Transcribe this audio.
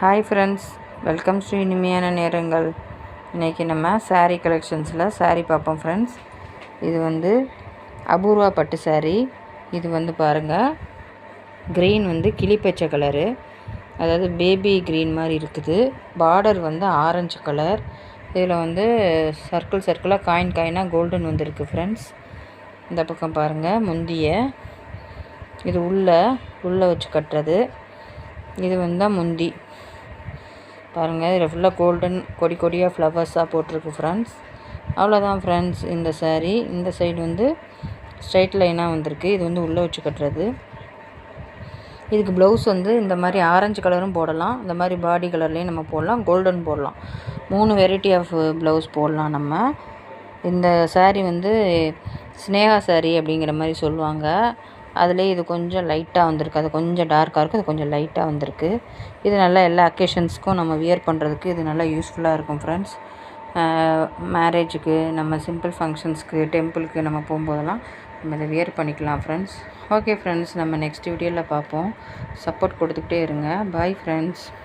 Hi friends, welcome to இனிமையான நேரங்கள். இன்றைக்கி நம்ம saree கலெக்ஷன்ஸில் saree பார்ப்போம் ஃப்ரெண்ட்ஸ். இது வந்து அபூர்வா பட்டு saree. இது வந்து பாருங்கள், க்ரீன் வந்து கிளிப்பச்சை கலரு, அதாவது பேபி க்ரீன் மாதிரி இருக்குது. பார்டர் வந்து ஆரஞ்சு கலர். இதில் வந்து சர்க்கிளாக காயினாக கோல்டன் வந்துருக்கு ஃப்ரெண்ட்ஸ். இந்த பக்கம் பாருங்கள், முந்திய இது உள்ளே வச்சு கட்டுறது. இது வந்து முந்தி பாருங்கள், இதில் ஃபுல்லாக கோல்டன் கொடியாக ஃப்ளவர்ஸாக போட்டிருக்கு ஃப்ரெண்ட்ஸ். அவ்வளோதான் ஃப்ரெண்ட்ஸ் இந்த saree. இந்த சைடு வந்து ஸ்ட்ரைட் லைனாக வந்திருக்கு. இது வந்து உள்ளே வச்சு கட்டுறது. இதுக்கு ப்ளவுஸ் வந்து இந்த மாதிரி ஆரஞ்சு கலரும் போடலாம், இந்த மாதிரி பாடி கலர்லேயும் நம்ம போடலாம், கோல்டன் போடலாம். 3 வெரைட்டி ஆஃப் ப்ளவுஸ் போடலாம் நம்ம. இந்த saree வந்து ஸ்னேகா saree அப்படிங்கிற மாதிரி சொல்லுவாங்க. அதுலேயே இது கொஞ்சம் லைட்டாக வந்திருக்கு, அது கொஞ்சம் டார்க்காக இருக்குது, அது கொஞ்சம் லைட்டாக வந்திருக்கு. இது நல்லா எல்லா அக்கேஷன்ஸ்க்கும் நம்ம வியர் பண்ணுறதுக்கு இது நல்லா யூஸ்ஃபுல்லாக இருக்கும் ஃப்ரெண்ட்ஸ். மேரேஜுக்கு, நம்ம சிம்பிள் ஃபங்க்ஷன்ஸ்க்கு, டெம்பிளுக்கு நம்ம போகும்போதெல்லாம் நம்ம இதை வியர் பண்ணிக்கலாம் ஃப்ரெண்ட்ஸ். ஓகே ஃப்ரெண்ட்ஸ், நம்ம நெக்ஸ்ட் வீடியோவில் பார்ப்போம். சப்போர்ட் கொடுத்துக்கிட்டே இருங்க. Bye friends.